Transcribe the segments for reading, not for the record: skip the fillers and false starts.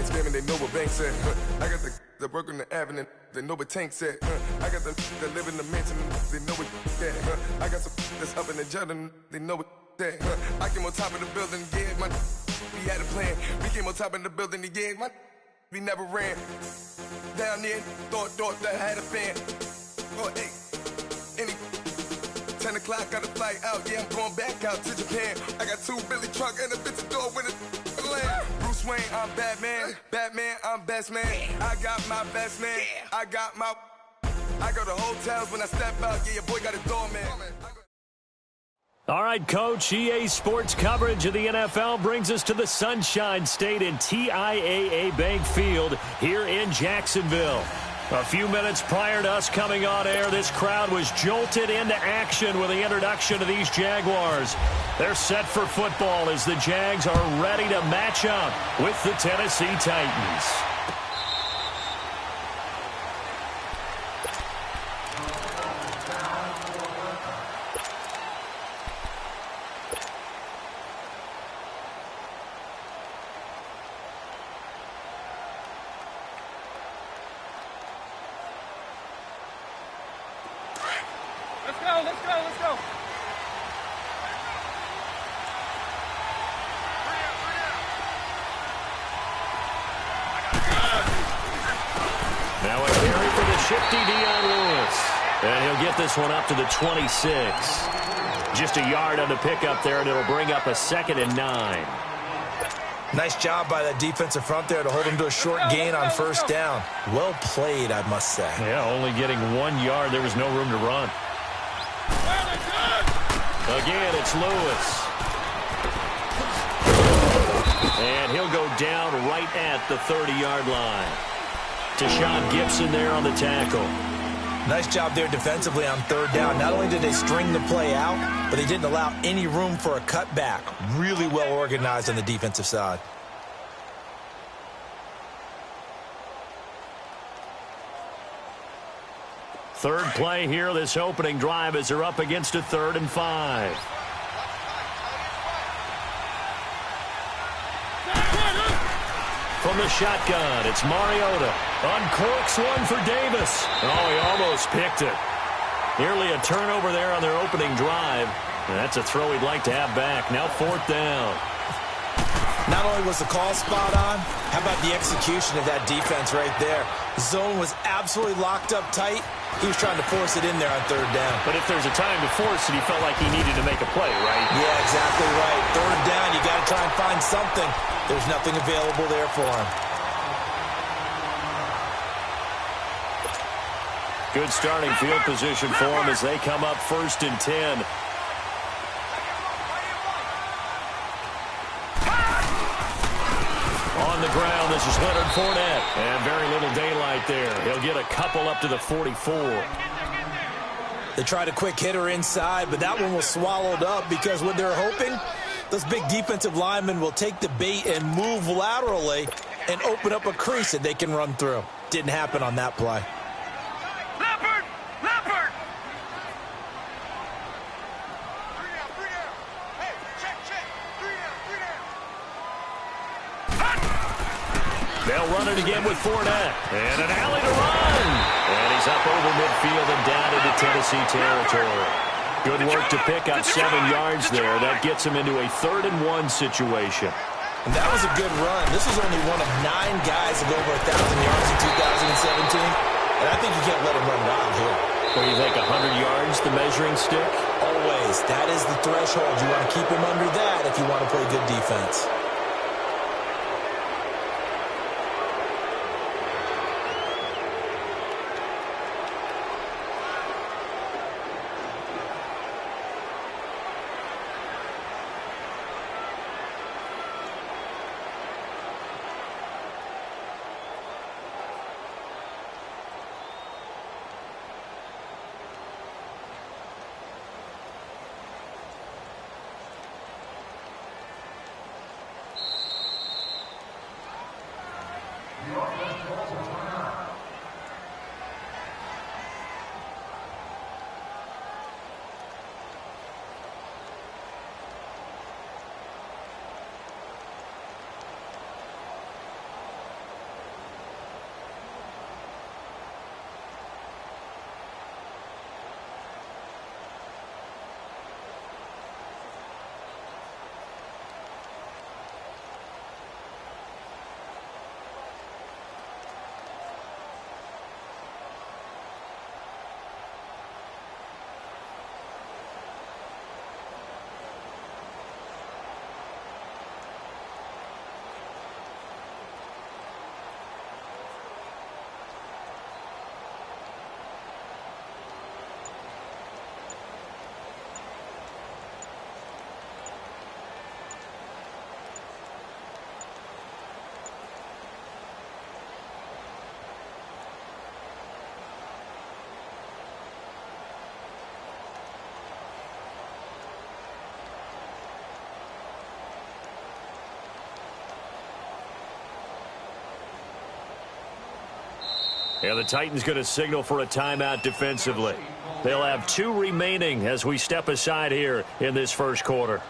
They scamming, they know what bank said. I got the work on the avenue, they know what Tank said. I got the that live in the mansion, they know what that. I got some that's up in the jutting, they know what that. I came on top of the building, yeah, my we had a plan. We came on top of the building, yeah, my we never ran. Down there, thought that I had a fan. Oh, hey, any 10 o'clock, got a flight out, yeah, I'm going back out to Japan. I got 2 Billy truck and a bitch door with a land. Bruce Wayne, I'm Batman. Batman, I'm best man. I got my best man. I go to hotels when I step out. Yeah, your boy got a doorman. All right, Coach, EA Sports coverage of the NFL brings us to the Sunshine State in TIAA Bank Field here in Jacksonville. A few minutes prior to us coming on air, this crowd was jolted into action with the introduction of these Jaguars. They're set for football as the Jags are ready to match up with the Tennessee Titans. Let's go. Now a carry for the shifty Dion Lewis. And he'll get this one up to the 26. Just a yard on the pickup there, and it'll bring up a 2nd and 9. Nice job by that defensive front there to hold him to a short gain on first down. Well played, I must say. Yeah, only getting 1 yard. There was no room to run. Again, it's Lewis. And he'll go down right at the 30-yard line. Deshaun Gibson there on the tackle. Nice job there defensively on 3rd down. Not only did they string the play out, but they didn't allow any room for a cutback. Really well organized on the defensive side. Third play here, this opening drive as they're up against a 3rd and 5. From the shotgun, it's Mariota. Uncorks one for Davis. Oh, he almost picked it. Nearly a turnover there on their opening drive. And that's a throw he'd like to have back. Now 4th down. Not only was the call spot on, how about the execution of that defense right there? The zone was absolutely locked up tight. He was trying to force it in there on 3rd down. But if there's a time to force it, he felt like he needed to make a play, right? Yeah, exactly right. 3rd down, you got to try and find something. There's nothing available there for him. Good starting field position for him as they come up 1st and 10. On the ground, this is Leonard Fournette. And very little daylight there. He'll get a couple up to the 44. They tried a quick hitter inside, but that one was swallowed up because what they're hoping, those big defensive linemen will take the bait and move laterally and open up a crease that they can run through. Didn't happen on that play. They'll run it again with Fournette. And an alley to run. And he's up over midfield and down into Tennessee territory. Good work to pick up 7 yards there. That gets him into a 3rd and 1 situation. And that was a good run. This is only one of 9 guys to go over 1,000 yards in 2017. And I think you can't let him run wild here. What do you think, 100 yards, the measuring stick? Always. That is the threshold. You want to keep him under that if you want to play good defense. And the Titans going to signal for a timeout defensively. They'll have 2 remaining as we step aside here in this first quarter.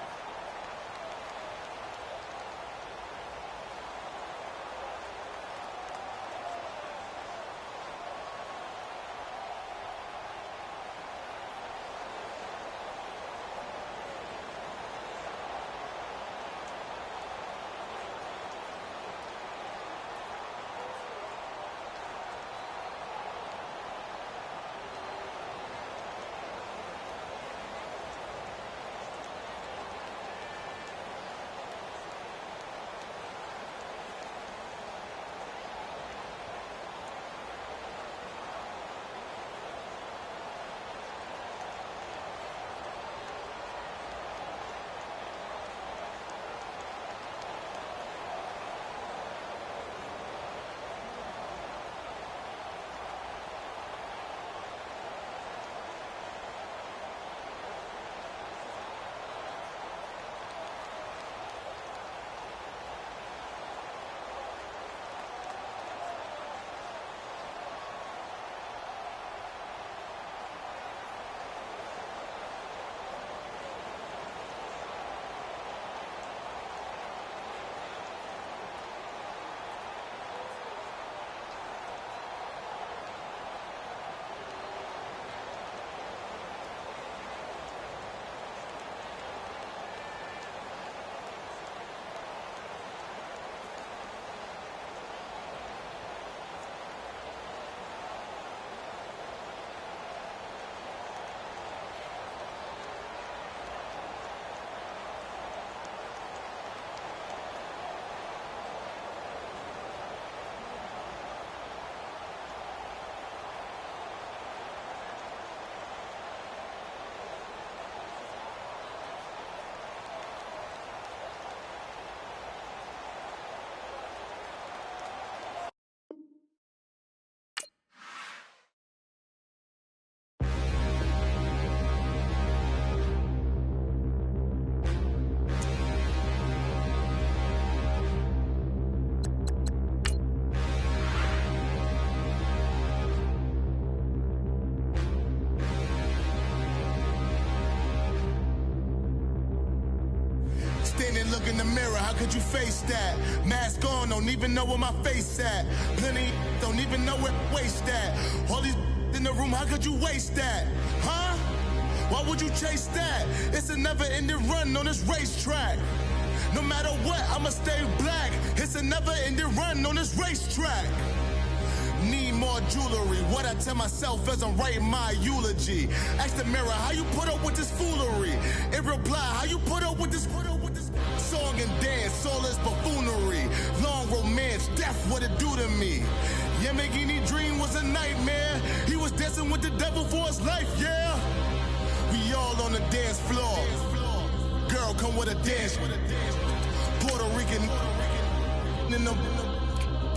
Look in the mirror, how could you face that? Mask on, don't even know where my face at. Plenty don't even know where waste at. All these in the room, how could you waste that? Huh? Why would you chase that? It's a never-ending run on this racetrack. No matter what, I'ma stay black. It's a never-ending run on this racetrack. Need more jewelry. What I tell myself as I'm writing my eulogy. Ask the mirror, how you put up with this foolery? In reply, how you put up with this song and dance, all this buffoonery. Long romance, death, what it do to me? Yamagini dream was a nightmare. He was dancing with the devil for his life, yeah. We all on the dance floor. Girl, come with a dance. Puerto Rican in the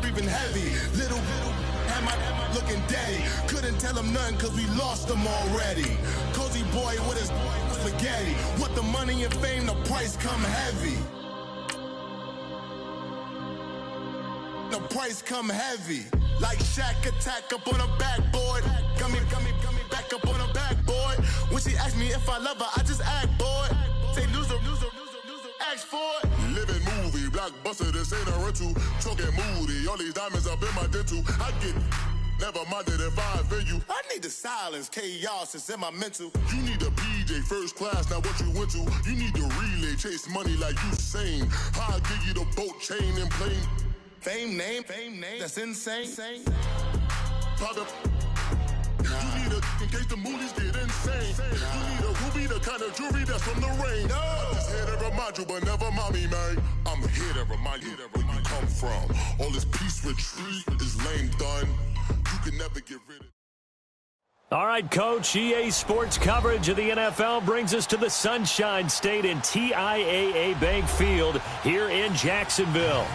breathing heavy. Little am I looking daddy. Couldn't tell him nothing cause we lost him already. Cozy boy with his spaghetti. What the money and fame, the price come heavy. The price come heavy. Like Shaq attack up on a backboard. Got me back up on a backboard. When she asked me if I love her, I just act bored. Say loser, ask for it. Living movie, blockbuster, this ain't a rental. Talking moody, all these diamonds up in my dental. I get never minded if I offend you. I need the silence, chaos is in my mental. You need a PJ first class, not what you went to. You need the relay, chase money like you sane. I'll give you the boat, chain, and plane. Fame name, that's insane. Pop up. You need a in case the movies get insane. You need a ruby, the kind of jewelry that's from the rain. No. I'm just here to remind you, but never mind me, man. I'm here to remind you where you come from. All this peace retreat is lame done. You can never get rid of it. All right, Coach, EA Sports coverage of the NFL brings us to the Sunshine State in TIAA Bank Field here in Jacksonville.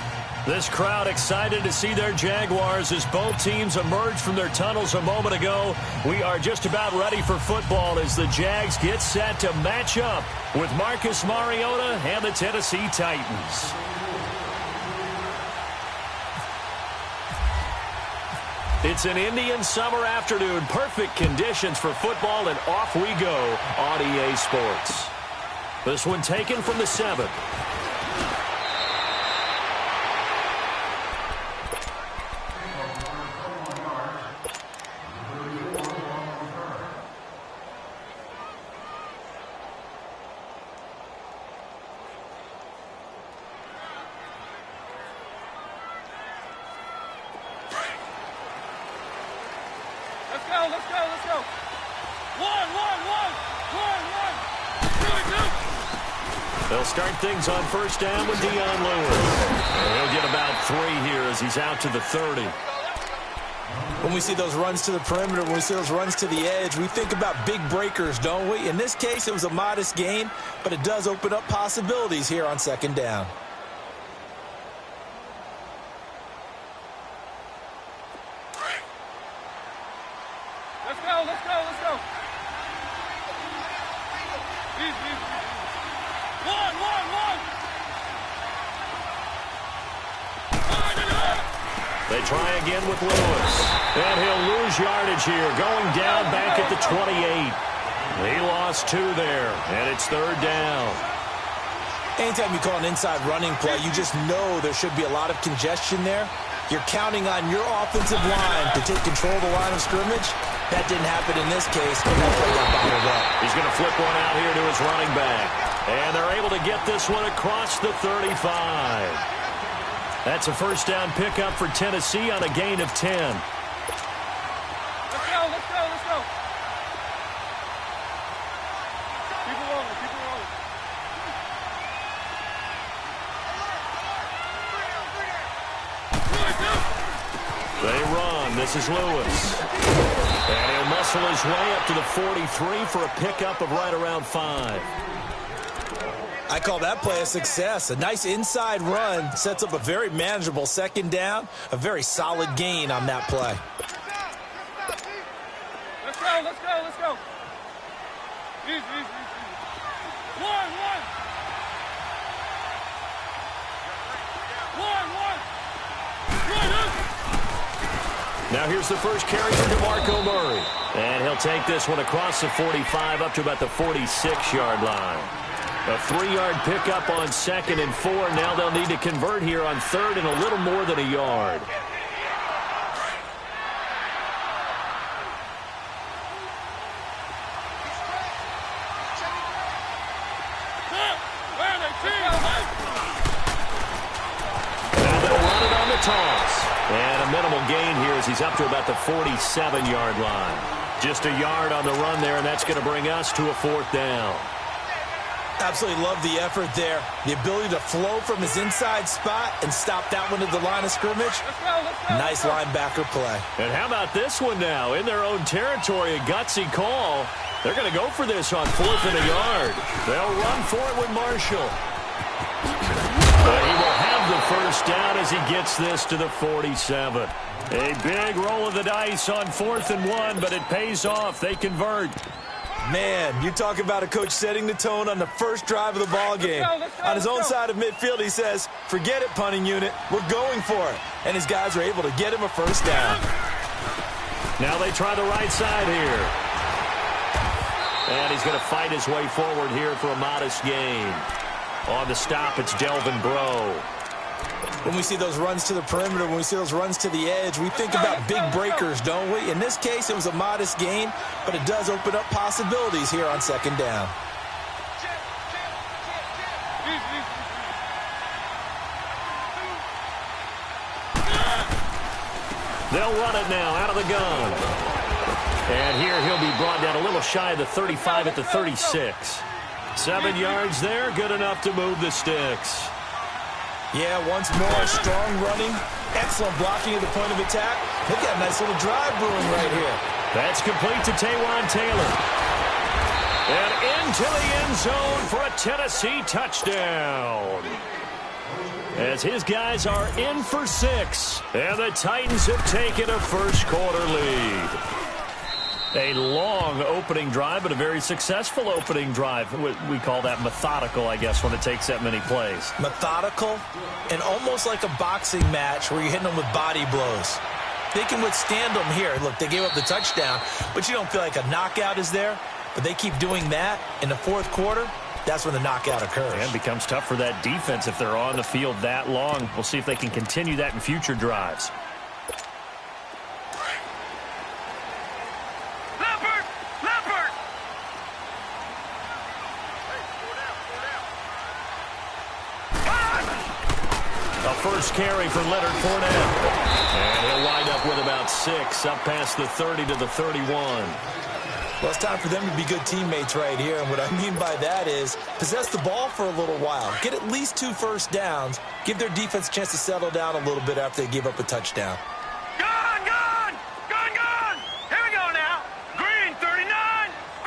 This crowd excited to see their Jaguars as both teams emerged from their tunnels a moment ago. We are just about ready for football as the Jags get set to match up with Marcus Mariota and the Tennessee Titans. It's an Indian summer afternoon. Perfect conditions for football, and off we go on EA Sports. This one taken from the 7. Let's go. One. They'll start things on first down with Dion Lewis. And he'll get about 3 here as he's out to the 30. When we see those runs to the perimeter, when we see those runs to the edge, we think about big breakers, don't we? In this case, it was a modest gain, but it does open up possibilities here on second down. Let's go. Easy. One. They try again with Lewis. And he'll lose yardage here, going down back at the 28. He lost 2 there, and it's third down. Anytime you call an inside running play, you just know there should be a lot of congestion there. You're counting on your offensive line to take control of the line of scrimmage. That didn't happen in this case, and that play got bottled up. He's going to flip one out here to his running back. And they're able to get this one across the 35. That's a first down pickup for Tennessee on a gain of 10. Let's go. Keep it rolling. They run. This is Lewis. And he'll muscle his way up to the 43 for a pickup of right around 5. I call that play a success. A nice inside run sets up a very manageable second down, a very solid gain on that play. Let's go. Easy. One. Now here's the first carry for DeMarco Murray. And he'll take this one across the 45 up to about the 46-yard line. A 3-yard pickup on 2nd and 4. Now they'll need to convert here on 3rd and a little more than a yard. Now they'll run it on the toss. And a minimal gain here as he's up to about the 47-yard line. Just a yard on the run there, and that's going to bring us to a 4th down. Absolutely love the effort there. The ability to flow from his inside spot and stop that one at the line of scrimmage. Nice linebacker play. And how about this one now? In their own territory, a gutsy call. They're going to go for this on 4th and a yard. They'll run for it with Marshall. But he will have the first down as he gets this to the 47. A big roll of the dice on 4th and 1, but it pays off. They convert. Man, you talk about a coach setting the tone on the first drive of the ball game. On his own side of midfield, he says, forget it, punting unit. We're going for it. And his guys are able to get him a first down. Now they try the right side here. And he's going to fight his way forward here for a modest gain. On the stop, it's Delvin Breaux. When we see those runs to the perimeter, when we see those runs to the edge, we think about big breakers, don't we? In this case, it was a modest gain, but it does open up possibilities here on second down. They'll run it now out of the gun. And here he'll be brought down a little shy of the 35 at the 36. 7 yards there, good enough to move the sticks. Yeah, once more, strong running, excellent blocking at the point of attack. They've got a nice little drive brewing right here. That's complete to Taywan Taylor. And into the end zone for a Tennessee touchdown. As his guys are in for 6. And the Titans have taken a first quarter lead. A long opening drive, but a very successful opening drive. We call that methodical, I guess, when it takes that many plays. Methodical and almost like a boxing match where you're hitting them with body blows. they can withstand them here. Look, they gave up the touchdown, but you don't feel like a knockout is there. But they keep doing that in the fourth quarter. That's when the knockout occurs. And it becomes tough for that defense if they're on the field that long. We'll see if they can continue that in future drives. First carry for Leonard Fournette. And he'll wind up with about 6, up past the 30 to the 31. Well, it's time for them to be good teammates right here. And what I mean by that is possess the ball for a little while. Get at least 2 first downs. Give their defense a chance to settle down a little bit after they give up a touchdown. Gone, gone! Gone, gone! Here we go now. Green 39!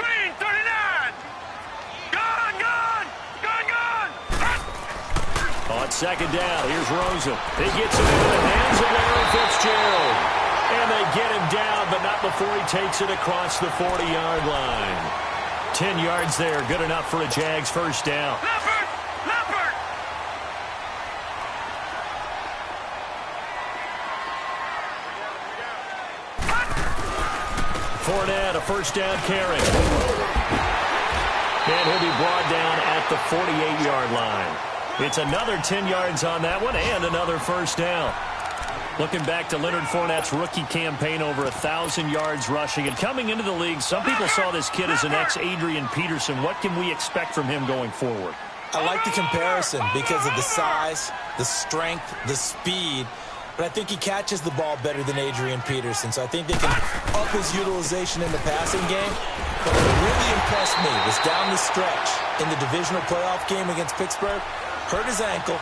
Green 39! Gone, gone! Gone, gone! On second down, here's Rosen. He gets it into the hands of Larry Fitzgerald. And they get him down, but not before he takes it across the 40-yard line. 10 yards there, good enough for a Jags first down. Leopard! Leopard! Fournette, a first down carry. And he'll be brought down at the 48-yard line. It's another 10 yards on that one and another first down. Looking back to Leonard Fournette's rookie campaign, over 1,000 yards rushing. And coming into the league, some people saw this kid as an ex-Adrian Peterson. What can we expect from him going forward? I like the comparison because of the size, the strength, the speed. But I think he catches the ball better than Adrian Peterson. So I think they can up his utilization in the passing game. But what really impressed me was down the stretch in the divisional playoff game against Pittsburgh. Hurt his ankle,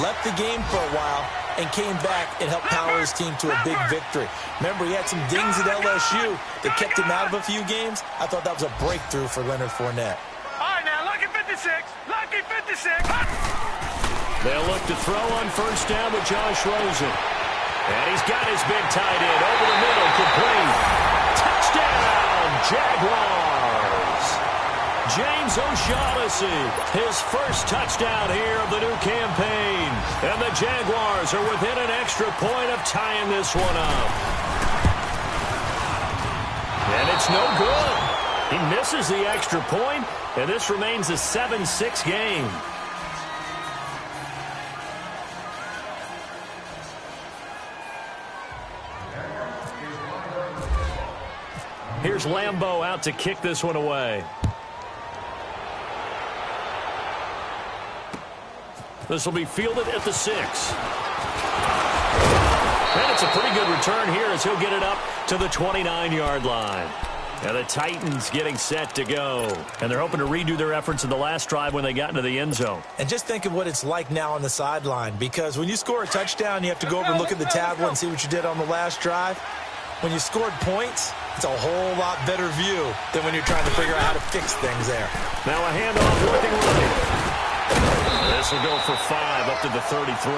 left the game for a while, and came back and helped power his team to a big victory. Remember, he had some dings at LSU that kept him out of a few games. I thought that was a breakthrough for Leonard Fournette. All right, now, lucky 56. Lucky 56. They'll look to throw on first down with Josh Rosen. And he's got his big tight end over the middle, complete. Touchdown, Jaguars. James O'Shaughnessy, his first touchdown here of the new campaign. And the Jaguars are within an extra point of tying this one up. And it's no good. He misses the extra point, and this remains a 7-6 game. Here's Lambeau out to kick this one away. This will be fielded at the 6. And it's a pretty good return here as he'll get it up to the 29-yard line. Now the Titans getting set to go. And they're hoping to redo their efforts in the last drive when they got into the end zone. And just think of what it's like now on the sideline, because when you score a touchdown, you have to go over and look at the tablet and see what you did on the last drive. When you scored points, it's a whole lot better view than when you're trying to figure out how to fix things there. Now a handoff looking right. This will go for 5 up to the 33.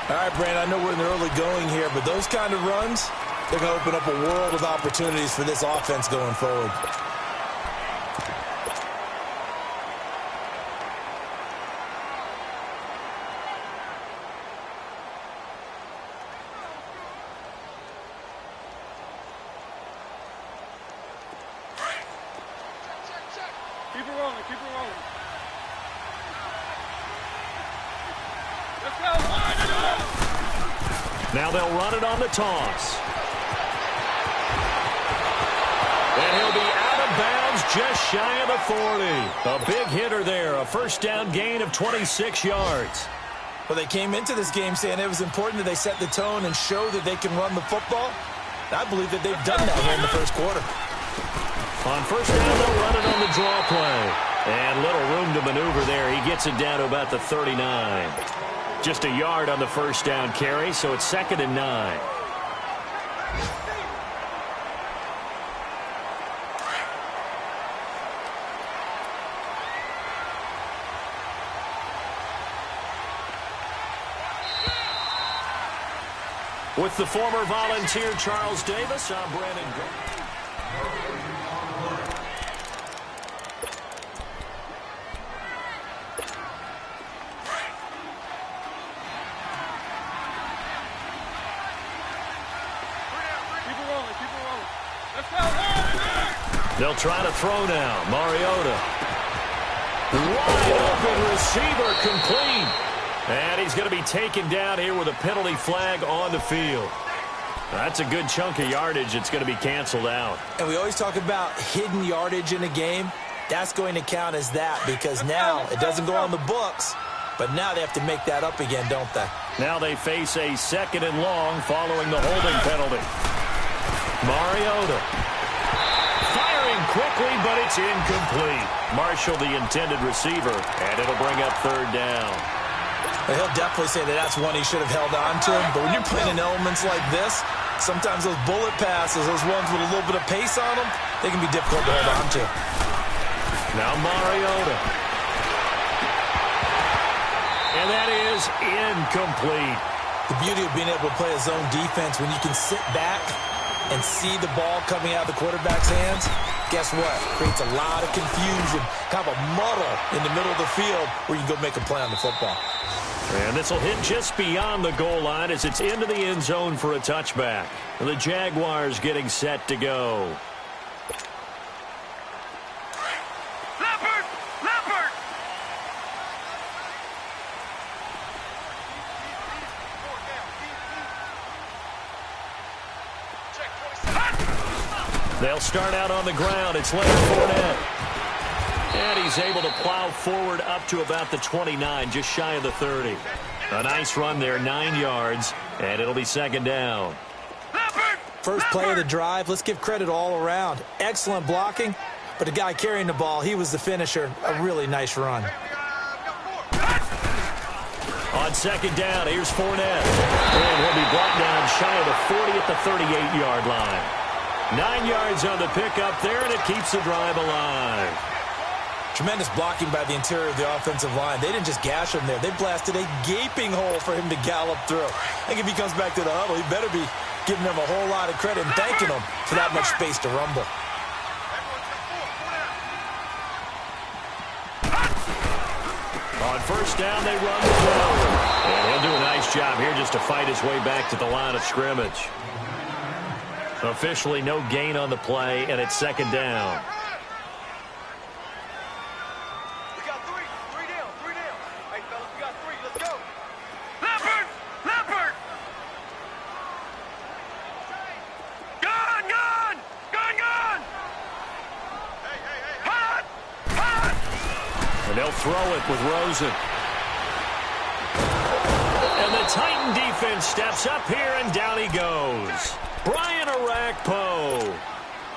All right, Brandon, I know we're in the early going here, but those kind of runs, they're going to open up a world of opportunities for this offense going forward. Keep it rolling, keep it rolling. Let's go, line it up! Now they'll run it on the toss. And he'll be out of bounds just shy of the 40. A big hitter there, a first down gain of 26 yards. Well, they came into this game saying it was important that they set the tone and show that they can run the football. I believe that they've done that here in the first quarter. On first down, they'll run it on the draw play. And little room to maneuver there. He gets it down to about the 39. Just a yard on the first down carry, so it's 2nd and 9. With the former Volunteer Charles Davis, I'm Brandon Grant. They'll try to throw now. Mariota. Wide open receiver, complete. And he's going to be taken down here with a penalty flag on the field. That's a good chunk of yardage. It's going to be canceled out. And we always talk about hidden yardage in a game. That's going to count as that because now it doesn't go on the books, but now they have to make that up again, don't they? Now they face a 2nd and long following the holding penalty. Mariota. Firing quickly, but it's incomplete. Marshall, the intended receiver, and it'll bring up 3rd down. Well, he'll definitely say that that's one he should have held on to. But when you're playing in elements like this, sometimes those bullet passes, those ones with a little bit of pace on them, they can be difficult to hold on to. Now Mariota. And that is incomplete. The beauty of being able to play a zone defense when you can sit back and see the ball coming out of the quarterback's hands, guess what? Creates a lot of confusion, kind of a muddle in the middle of the field where you can go make a play on the football. And this will hit just beyond the goal line as it's into the end zone for a touchback. The Jaguars getting set to go. Leopard! They'll start out on the ground. It's Leonard Fournette. And he's able to plow forward up to about the 29, just shy of the 30. A nice run there, 9 yards, and it'll be 2nd down. First play of the drive, let's give credit all around. Excellent blocking, but the guy carrying the ball, he was the finisher. A really nice run. On 2nd down, here's Fournette. And he'll be brought down shy of the 40 at the 38-yard line. 9 yards on the pickup there, and it keeps the drive alive. Tremendous blocking by the interior of the offensive line. They didn't just gash him there. They blasted a gaping hole for him to gallop through. I think if he comes back to the huddle, he better be giving them a whole lot of credit and thanking them for that much space to rumble. On 1st down, they run the ball. And he'll do a nice job here just to fight his way back to the line of scrimmage. Officially no gain on the play, and it's 2nd down. We got 3 down. Hey, fellas, we got 3. Let's go. Leopard! Gun! Hey! Hot! And they'll throw it with Rosen. And the Titan defense steps up here, and down he goes. Brian Arakpo.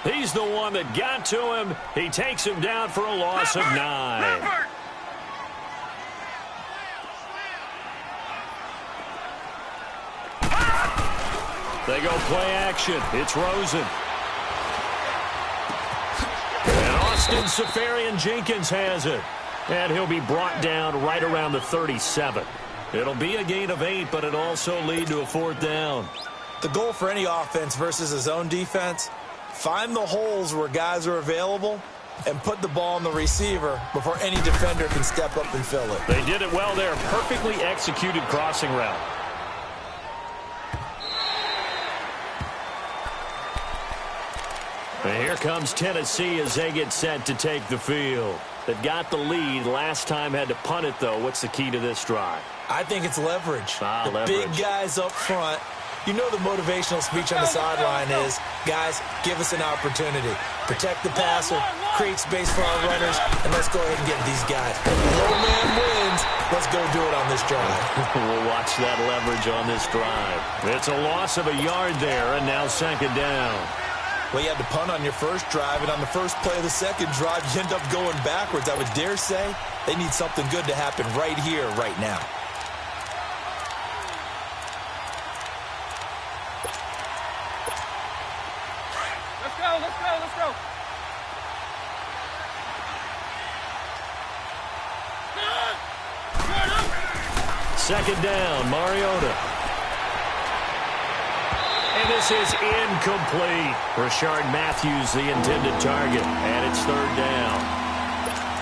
He's the one that got to him. He takes him down for a loss of 9. Leopard! They go play action. It's Rosen. And Austin Seferian-Jenkins has it. And he'll be brought down right around the 37. It'll be a gain of 8, but it'll also lead to a 4th down. The goal for any offense versus a zone defense, find the holes where guys are available and put the ball on the receiver before any defender can step up and fill it. They did it well there. Perfectly executed crossing route. And here comes Tennessee as they get set to take the field. They've got the lead. Last time had to punt it, though. What's the key to this drive? I think it's leverage. Leverage. Big guys up front. You know the motivational speech on the sideline is, guys, give us an opportunity. Protect the passer, create space for our runners, and let's go ahead and get these guys. Low man wins. Let's go do it on this drive. We'll watch that leverage on this drive. It's a loss of a yard there, and now 2nd down. Well, you had to punt on your first drive, and on the first play of the second drive, you end up going backwards. I would dare say they need something good to happen right here, right now. Let's go. 2nd down, Mariota. And this is incomplete. Rashard Matthews, the intended target, and it's 3rd down.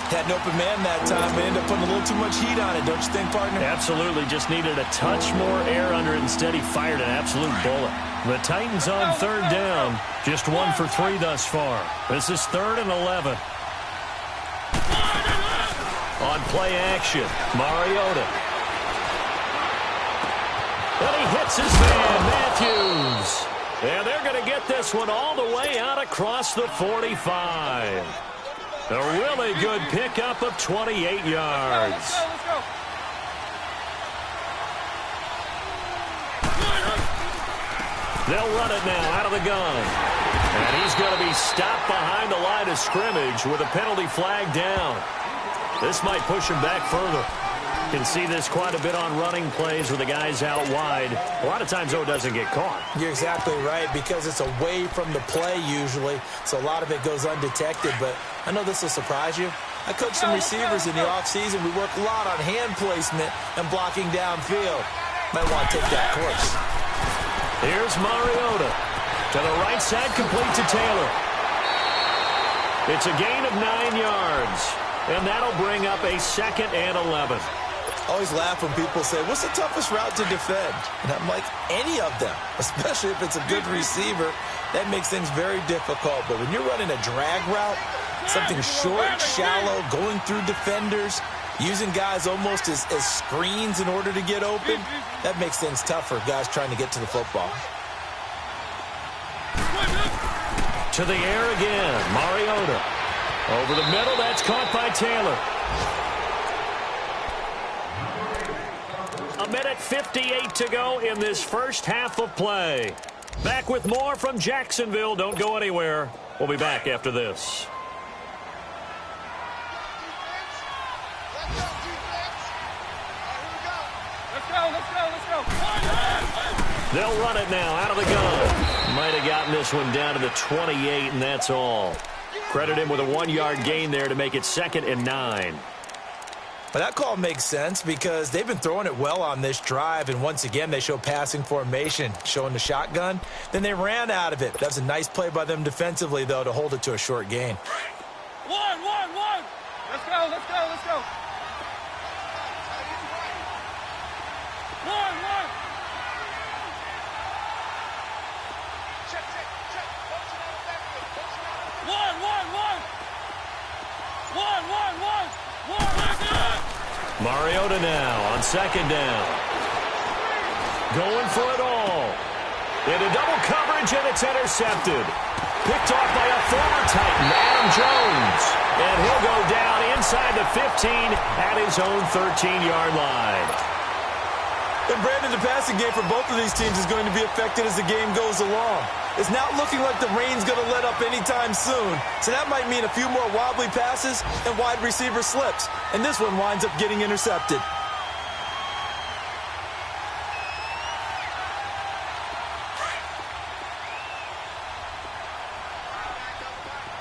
Had an open man that time, but ended up putting a little too much heat on it, don't you think, partner? Absolutely. Just needed a touch more air under it. Instead, he fired an absolute bullet. The Titans on third down. Just 1 for 3 thus far. This is 3rd and 11. On play action, Mariota. And he hits his man, Matthews. And they're going to get this one all the way out across the 45. A really good pickup of 28 yards. Let's go. They'll run it now out of the gun. And he's going to be stopped behind the line of scrimmage with a penalty flag down. This might push him back further. Can see this quite a bit on running plays with the guys out wide. A lot of times, though, it doesn't get caught. You're exactly right, because it's away from the play usually, so a lot of it goes undetected. But I know this will surprise you. I coach some receivers in the offseason. We work a lot on hand placement and blocking downfield. Might want to take that course. Here's Mariota. To the right side, complete to Taylor. It's a gain of 9 yards. And that'll bring up a 2nd and 11. Always laugh when people say, what's the toughest route to defend? And I'm like, any of them, especially if it's a good receiver. That makes things very difficult. But when you're running a drag route, something short, shallow, going through defenders, using guys almost as screens in order to get open, that makes things tough for guys trying to get to the football. To the air again, Mariota. Over the middle, that's caught by Taylor. 1:58 to go in this first half of play. Back with more from Jacksonville. Don't go anywhere. We'll be back after this. Let's go. They'll run it now out of the gun. Might have gotten this one down to the 28, and that's all. Credit him with a 1-yard gain there to make it 2nd and 9. But that call makes sense because they've been throwing it well on this drive, and once again they show passing formation, showing the shotgun. Then they ran out of it. That was a nice play by them defensively, though, to hold it to a short gain. One. Let's go. One. Mariota now on 2nd down. Going for it all. Into double coverage, and it's intercepted. Picked off by a former Titan, Adam Jones. And he'll go down inside the 15 at his own 13-yard line. And Brandon, the passing game for both of these teams is going to be affected as the game goes along. It's not looking like the rain's going to let up anytime soon, so that might mean a few more wobbly passes and wide receiver slips. And this one winds up getting intercepted.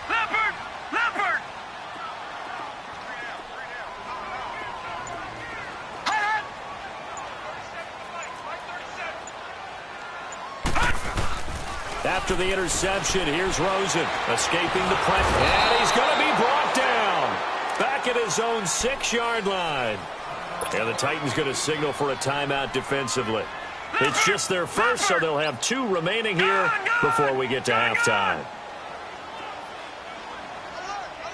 Leopard! After the interception, here's Rosen escaping the pressure. And he's going to be brought down back at his own 6-yard line. And the Titans going to signal for a timeout defensively. It's just their first, so they'll have 2 remaining here before we get to halftime.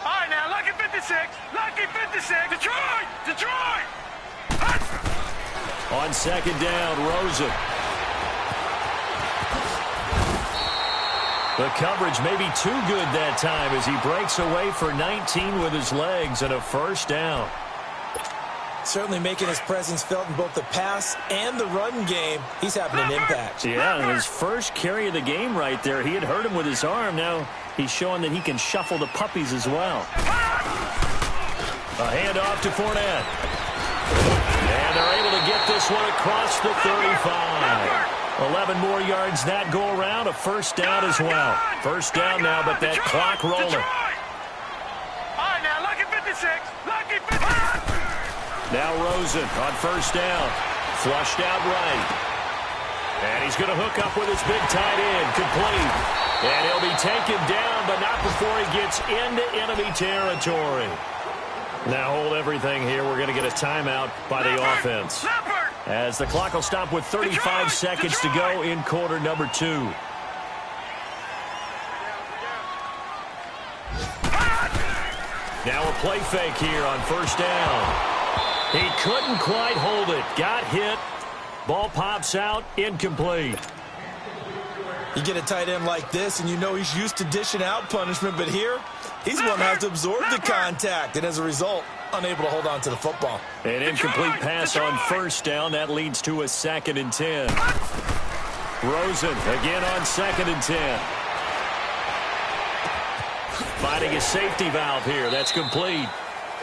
All right, now, lucky 56. Detroit! On 2nd down, Rosen. The coverage may be too good that time as he breaks away for 19 with his legs and a 1st down. Certainly making his presence felt in both the pass and the run game. He's having an impact. Yeah, his first carry of the game right there. He had hurt him with his arm. Now he's showing that he can shuffle the puppies as well. A handoff to Fournette. And they're able to get this one across the 35. 11 more yards that go around, a 1st down as well. 1st down now, but that clock rolling. All right, now, lucky 56. Now Rosen on 1st down. Flushed out right. And he's going to hook up with his big tight end, complete. And he'll be taken down, but not before he gets into enemy territory. Now hold everything here. We're going to get a timeout by the offense. Leopard! as the clock will stop with 35 seconds to go in quarter number 2. Now a play fake here on first down. He couldn't quite hold it. Got hit. Ball pops out. Incomplete. You get a tight end like this, and you know he's used to dishing out punishment, but here, he's one that has to absorb the contact, and as a result, unable to hold on to the football. An incomplete pass on first down. That leads to a 2nd and 10. Rosen again on 2nd and 10. Finding a safety valve here. That's complete.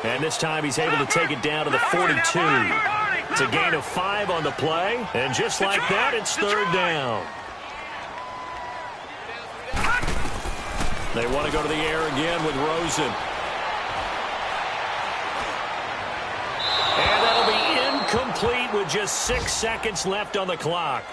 And this time he's able to take it down to the 42. It's a gain of 5 on the play. And just like that, it's 3rd down. They want to go to the air again with Rosen. And that'll be incomplete with just 6 seconds left on the clock.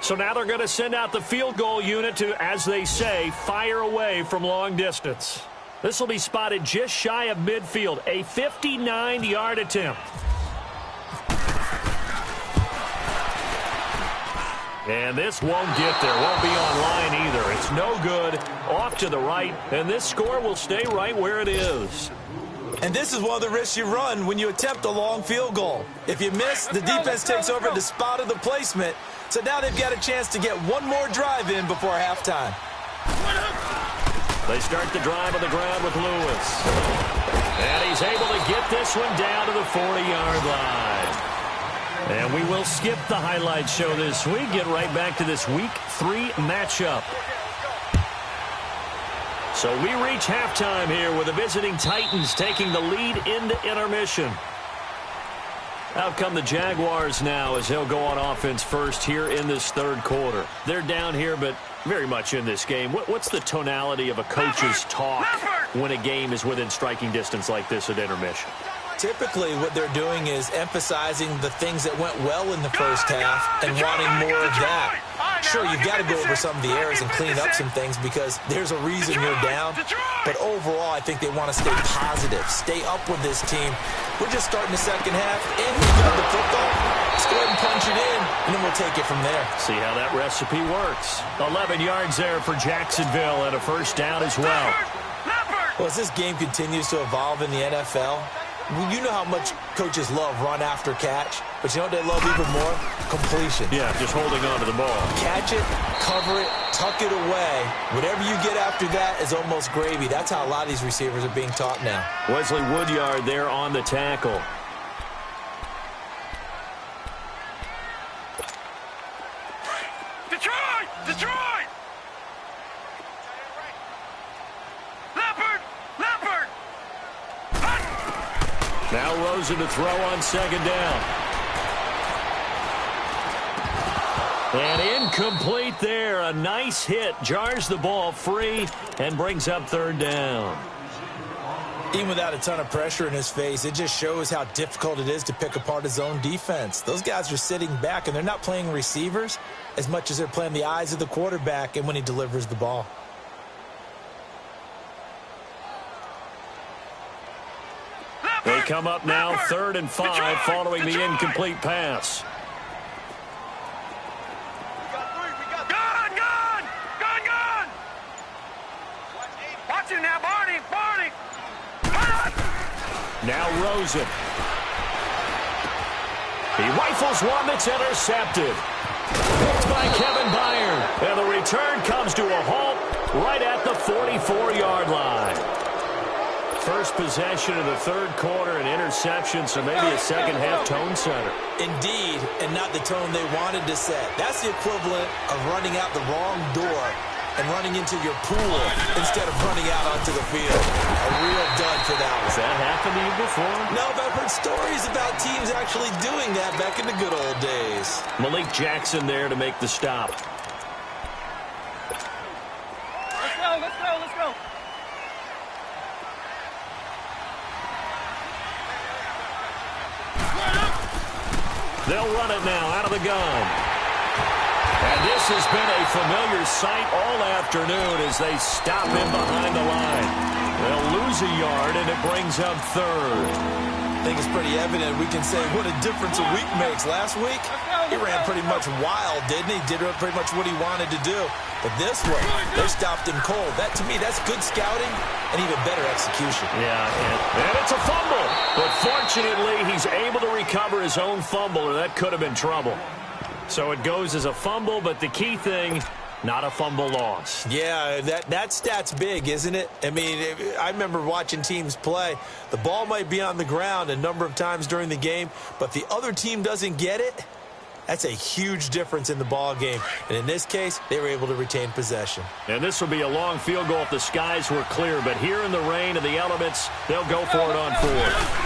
So now they're going to send out the field goal unit to, as they say, fire away from long distance. This will be spotted just shy of midfield, a 59-yard attempt. And this won't get there, won't be on line either. It's no good, off to the right, and this score will stay right where it is. And this is one of the risks you run when you attempt a long field goal. If you miss, the defense takes over the spot of the placement. So now they've got a chance to get one more drive in before halftime. They start the drive on the ground with Lewis. And he's able to get this one down to the 40-yard line. And we will skip the highlight show this week. Get right back to this Week 3 matchup. So we reach halftime here with the visiting Titans taking the lead into intermission. Out come the Jaguars now as they'll go on offense first here in this 3rd quarter. They're down here, but very much in this game. What's the tonality of a coach's talk when a game is within striking distance like this at intermission? Typically, what they're doing is emphasizing the things that went well in the first half and wanting more of that. Sure, you've got to go over some of the errors and clean up some things because there's a reason you're down. But overall, I think they want to stay positive, stay up with this team. We're just starting the second half, and we've got the football. Let's go ahead and punch it in, and then we'll take it from there. See how that recipe works. 11 yards there for Jacksonville and a first down as well. Well, as this game continues to evolve in the NFL, you know how much coaches love run after catch, but you know what they love even more? Completion. Yeah, just holding on to the ball. Catch it, cover it, tuck it away. Whatever you get after that is almost gravy. That's how a lot of these receivers are being taught now. Wesley Woodyard there on the tackle. Detroit! Detroit! Leopard! Leopard! Now Rosen to throw on 2nd down. And incomplete there. A nice hit. Jars the ball free and brings up 3rd down. Even without a ton of pressure in his face, it just shows how difficult it is to pick apart his own defense. Those guys are sitting back, and they're not playing receivers as much as they're playing the eyes of the quarterback and when he delivers the ball. They come up now 3rd and 5 following the incomplete pass. Gun! Gun! Gun! Gun! Watch him now, Barney! Barney! Now Rosen. He rifles one that's intercepted. Picked by Kevin Byard. And the return comes to a halt right at the 44-yard line. First possession of the 3rd quarter, an interception, so maybe a second-half tone setter. Indeed, and not the tone they wanted to set. That's the equivalent of running out the wrong door and running into your pool instead of running out onto the field. A real dud for that one. Has that happened to you before? No, but I've heard stories about teams actually doing that back in the good old days. Malik Jackson there to make the stop. Let's go, let's go, let's go. They'll run it now out of the gun. And this has been a familiar sight all afternoon as they stop him behind the line. They'll lose a yard, and it brings up 3rd. think it's pretty evident. We can say what a difference a week makes. Last week, he ran pretty much wild, didn't he? Did pretty much what he wanted to do. But this one, they stopped him cold. That, to me, that's good scouting and even better execution. Yeah, and it's a fumble. But fortunately, he's able to recover his own fumble, or that could have been trouble. So it goes as a fumble, but the key thing, not a fumble loss. Yeah, that stat's big, isn't it? I mean, I remember watching teams play. The ball might be on the ground a number of times during the game, but the other team doesn't get it. That's a huge difference in the ball game. And in this case, they were able to retain possession. And this will be a long field goal if the skies were clear. But here in the rain and the elements, they'll go for it on 4th.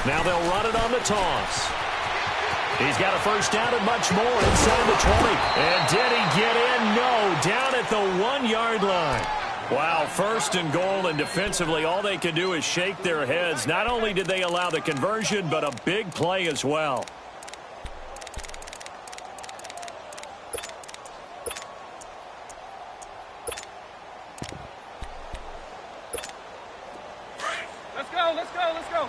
Now they'll run it on the toss. He's got a first down and much more inside the 20. And did he get in? No, down at the 1-yard line. Wow, 1st and goal, and defensively, all they can do is shake their heads. Not only did they allow the conversion, but a big play as well. Let's go.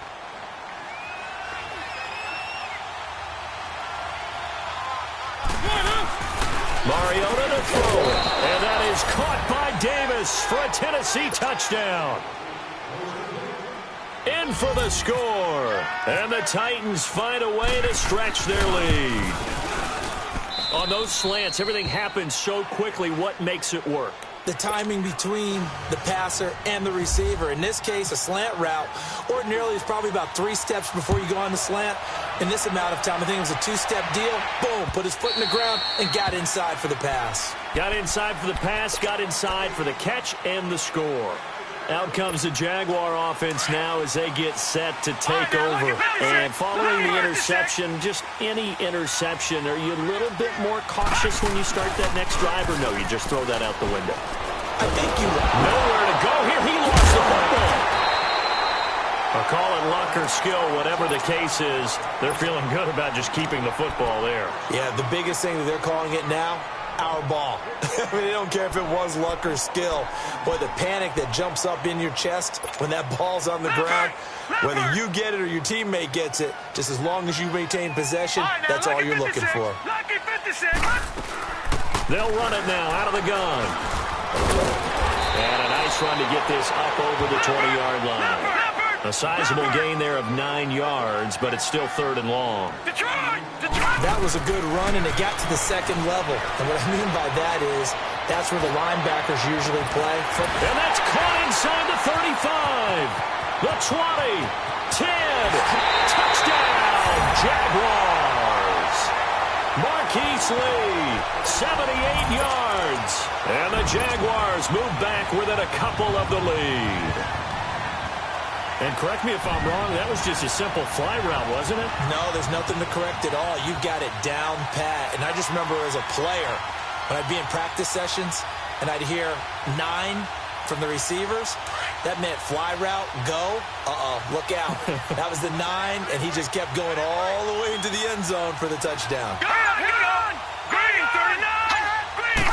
Mariota to throw it. And that is caught by Davis for a Tennessee touchdown. In for the score. And the Titans find a way to stretch their lead. On those slants, everything happens so quickly. What makes it work? The timing between the passer and the receiver. In this case, a slant route ordinarily is probably about 3 steps before you go on the slant. In this amount of time, I think it was a 2-step deal. Boom, put his foot in the ground and got inside for the pass. Got inside for the pass, got inside for the catch and the score. Out comes the Jaguar offense now as they get set to take over. And following the interception, just any interception, are you a little bit more cautious when you start that next drive, or no, you just throw that out the window? I think you are. Nowhere to go here. He lost the football. A call it luck or skill, whatever the case is, they're feeling good about just keeping the football there. Yeah, the biggest thing that they're calling it now, our ball. I mean, they don't care if it was luck or skill. Boy, the panic that jumps up in your chest when that ball's on the ground, whether you get it or your teammate gets it, just as long as you maintain possession, that's all you're looking for. They'll run it now out of the gun. And a nice run to get this up over the 20-yard line. A sizable gain there of 9 yards, but it's still 3rd and long. That was a good run, and it got to the 2nd level. And what I mean by that is that's where the linebackers usually play. And that's caught inside the 35. The 20. 10. Touchdown, Jaguars. Marquise Lee, 78 yards. And the Jaguars move back within a couple of the lead. And correct me if I'm wrong, that was just a simple fly route, wasn't it? No, there's nothing to correct at all. You've got it down pat. And I just remember as a player, when I'd be in practice sessions and I'd hear 9 from the receivers, that meant fly route, go, look out. That was the 9, and he just kept going all the way into the end zone for the touchdown. Green, 39! Green!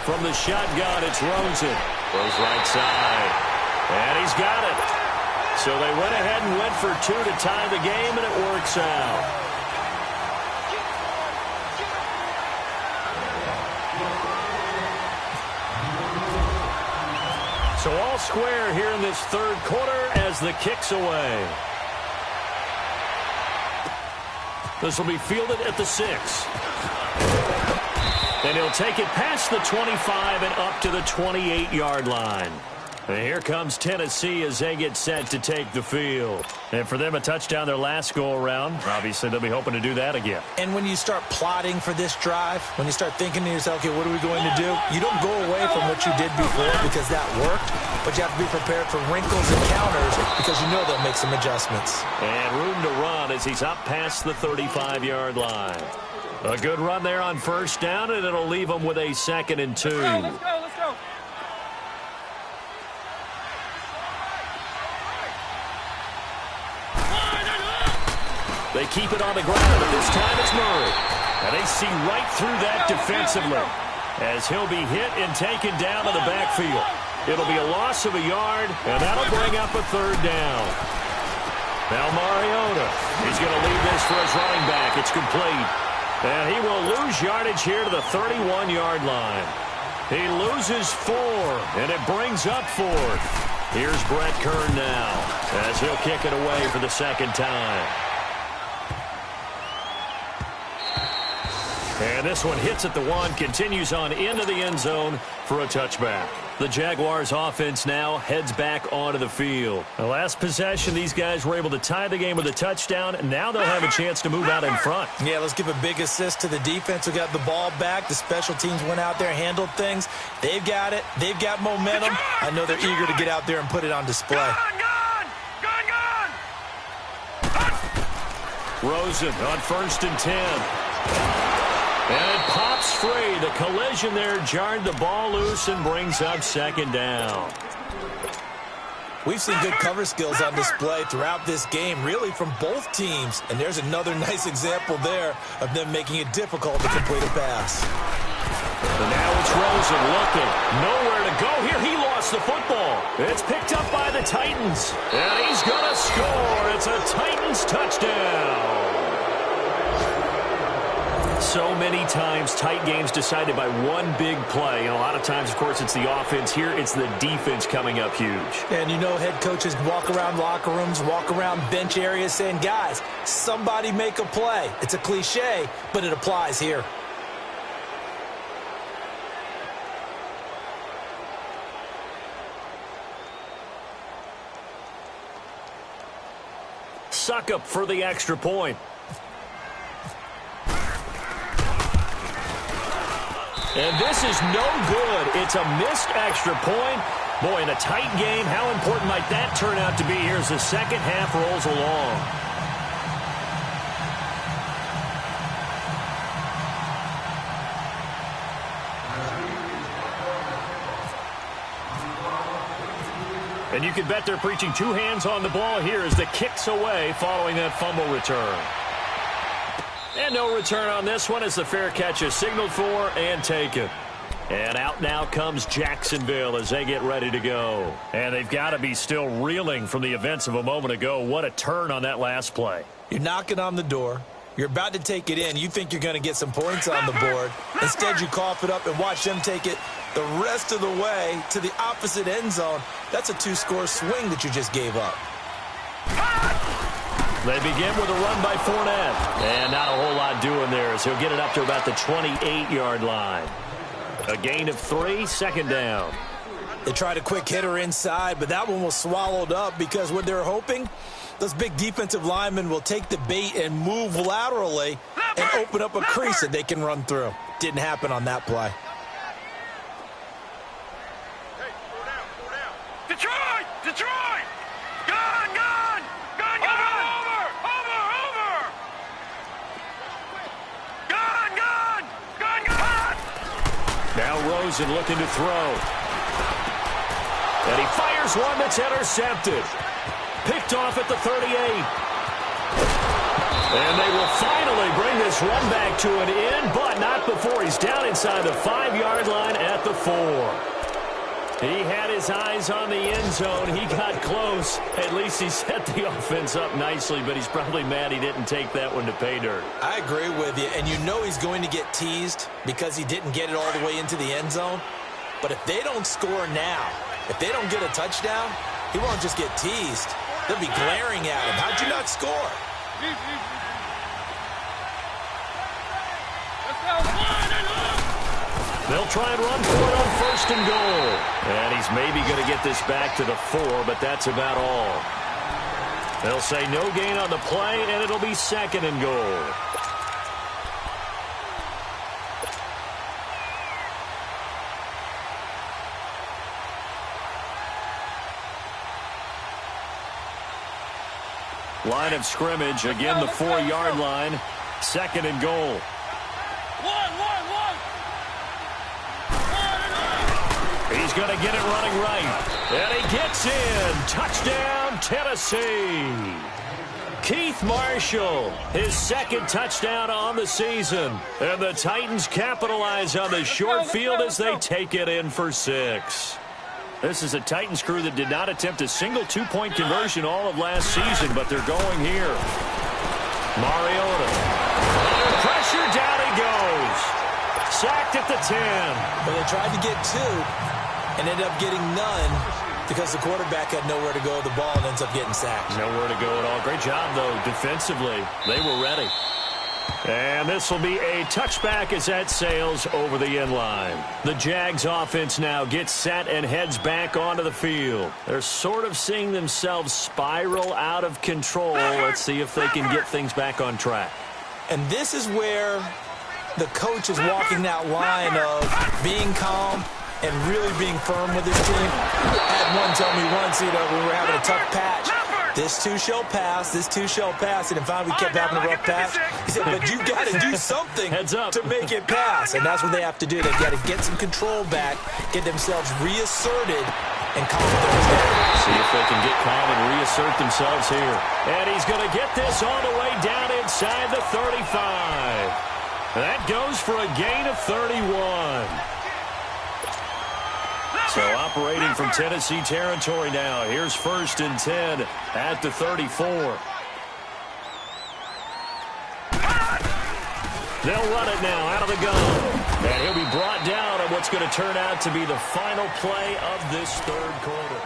From the shotgun, it's Rosen. Goes right side. And he's got it. So they went ahead and went for 2 to tie the game, and it works out. So all square here in this 3rd quarter as the kick's away. This will be fielded at the 6. And he'll take it past the 25 and up to the 28-yard line. And here comes Tennessee as they get set to take the field. And for them, a touchdown their last go-around. Obviously, they'll be hoping to do that again. And when you start plotting for this drive, when you start thinking to yourself, okay, what are we going to do? You don't go away from what you did before because that worked, but you have to be prepared for wrinkles and counters because you know they'll make some adjustments. And room to run as he's up past the 35-yard line. A good run there on 1st down, and it'll leave them with a 2nd and 2. Let's go. They keep it on the ground, but this time it's Murray. And they see right through that defensively as he'll be hit and taken down to the backfield. It'll be a loss of a yard, and that'll bring up a 3rd down. Now Mariota, he's going to leave this for his running back. It's complete. And he will lose yardage here to the 31-yard line. He loses 4, and it brings up 4th. Here's Brett Kern now, as he'll kick it away for the second time. And this one hits at the 1, continues on into the end zone for a touchback. The Jaguars offense now heads back onto the field. The last possession, these guys were able to tie the game with a touchdown. Now they'll have a chance to move out in front. Yeah, let's give a big assist to the defense who got the ball back. The special teams went out there, handled things. They've got it. They've got momentum. I know they're eager to get out there and put it on display. Rosen on 1st and 10. And it pops free. The collision there jarred the ball loose and brings up 2nd down. We've seen good cover skills on display throughout this game, really from both teams. And there's another nice example there of them making it difficult to complete a pass. And now it's Rosen looking. Nowhere to go here. He lost the football. It's picked up by the Titans. And he's going to score. It's a Titans touchdown. So many times, tight games decided by one big play. And a lot of times, of course, it's the offense. Here, it's the defense coming up huge. And you know head coaches walk around locker rooms, walk around bench areas saying, guys, somebody make a play. It's a cliche, but it applies here. Suckup for the extra point. And this is no good. It's a missed extra point. Boy, in a tight game, how important might that turn out to be here as the second half rolls along? And you can bet they're preaching 2 hands on the ball here as the kick's away following that fumble return. And no return on this one as the fair catch is signaled for and taken. And out now comes Jacksonville as they get ready to go. And they've got to be still reeling from the events of a moment ago. What a turn on that last play. You're knocking on the door. You're about to take it in. You think you're going to get some points on the board. Instead, you cough it up and watch them take it the rest of the way to the opposite end zone. That's a 2-score swing that you just gave up. They begin with a run by Fournette. And not a whole lot doing there as he'll get it up to about the 28-yard line. A gain of 3, 2nd down. They tried a quick hitter inside, but that one was swallowed up because what they're hoping, those big defensive linemen will take the bait and move laterally and open up a crease that they can run through. Didn't happen on that play. Detroit! Detroit! Gun! Gun! Gun! Gun! Over! Over! Over! Gun! Gun! Gun! Gun! Now Rosen looking to throw. And he fires one that's intercepted. Picked off at the 38. And they will finally bring this run back to an end, but not before he's down inside the 5-yard line at the 4. He had his eyes on the end zone. He got close. At least he set the offense up nicely, but he's probably mad he didn't take that one to pay dirt. I agree with you, and you know he's going to get teased because he didn't get it all the way into the end zone. But if they don't score now, if they don't get a touchdown, he won't just get teased. They'll be glaring at him. How'd you not score? They'll try and run for it on 1st and goal. And he's maybe going to get this back to the 4, but that's about all. They'll say no gain on the play, and it'll be 2nd and goal. Line of scrimmage, again the 4-yard line, 2nd and goal. He's going to get it running right. And he gets in. Touchdown, Tennessee. Keith Marshall, his 2nd touchdown on the season. And the Titans capitalize on the short field as they take it in for 6. This is a Titans crew that did not attempt a single two-point conversion all of last season, but they're going here. Mariota. Under pressure, down he goes. Sacked at the 10. Well, they tried to get 2 and ended up getting none because the quarterback had nowhere to go with the ball and ends up getting sacked. Nowhere to go at all. Great job, though, defensively. They were ready. And this will be a touchback as that sails over the end line. The Jags offense now gets set and heads back onto the field. They're sort of seeing themselves spiral out of control. Let's see if they can get things back on track. And this is where the coach is walking that line of being calm and really being firm with his team. I had one tell me once, when we were having a tough patch, this too shall pass, this too shall pass. And finally we kept having a rough patch. He said, but you got to do something to make it pass. And that's what they have to do. They've got to get some control back, get themselves reasserted, and calm things down. See if they can get calm and reassert themselves here. And he's going to get this all the way down inside the 35. That goes for a gain of 31. So operating from Tennessee territory now. Here's 1st and 10 at the 34. They'll run it now out of the gun. And he'll be brought down on what's going to turn out to be the final play of this 3rd quarter.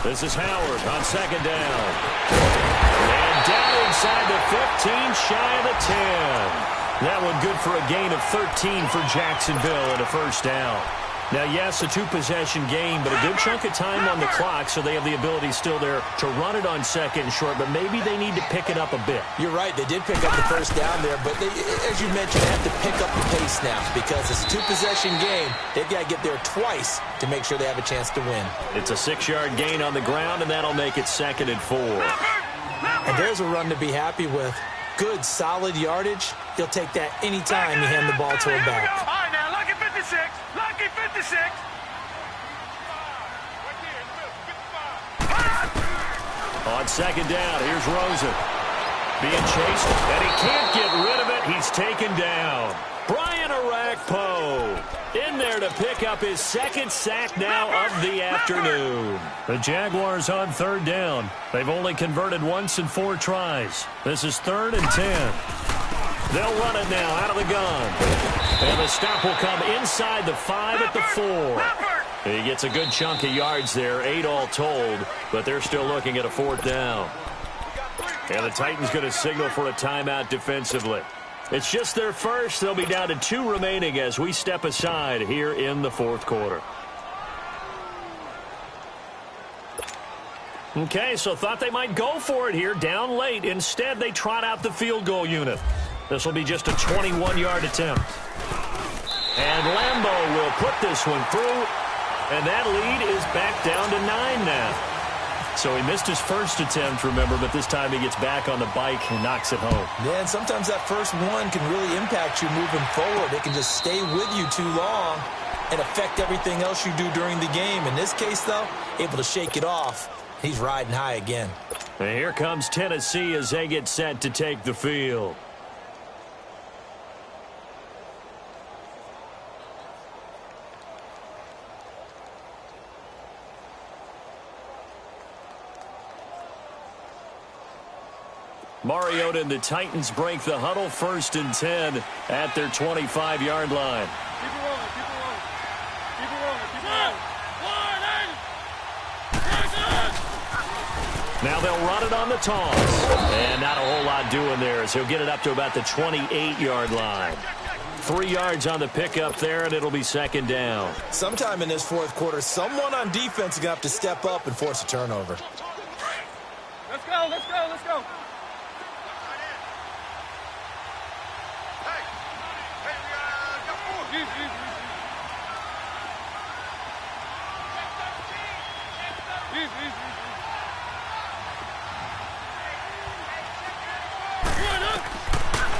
This is Howard on 2nd down. And down inside the 15, shy of the 10. That one good for a gain of 13 for Jacksonville and a 1st down. Now, yes, a 2-possession game, but a good chunk of time on the clock, so they have the ability still there to run it on 2nd and short, but maybe they need to pick it up a bit. You're right. They did pick up the 1st down there, but they, as you mentioned, they have to pick up the pace now because it's a 2-possession game. They've got to get there twice to make sure they have a chance to win. It's a 6-yard gain on the ground, and that'll make it 2nd and 4. And there's a run to be happy with. Good, solid yardage. He'll take that anytime you hand the ball to him back. All right, now, lucky 56. Lucky 56. On 2nd down, here's Rosen. Being chased, and he can't get rid of it. He's taken down. Brian Orakpo in there to pick up his 2nd sack now of the afternoon. The Jaguars on 3rd down. They've only converted once in 4 tries. This is 3rd and 10. They'll run it now out of the gun. And the stop will come inside the 5 at the 4. He gets a good chunk of yards there, 8 all told, but they're still looking at a 4th down. And the Titans going to signal for a timeout defensively. It's just their first. They'll be down to 2 remaining as we step aside here in the 4th quarter. Okay, so thought they might go for it here, down late. Instead, they trot out the field goal unit. This will be just a 21-yard attempt. And Lambeau will put this one through, and that lead is back down to 9 now. So he missed his first attempt, remember, but this time he gets back on the bike and knocks it home. Yeah, and sometimes that first one can really impact you moving forward. It can just stay with you too long and affect everything else you do during the game. In this case, though, able to shake it off. He's riding high again. And here comes Tennessee as they get set to take the field. Mariota and the Titans break the huddle, 1st and 10 at their 25-yard line. Keep it rolling, keep it rolling. Keep it rolling, keep it rolling. Now they'll run it on the toss. And not a whole lot doing there as he'll get it up to about the 28-yard line. 3 yards on the pickup there, and it'll be 2nd down. Sometime in this 4th quarter, someone on defense is going to have to step up and force a turnover. Let's go, let's go, let's go.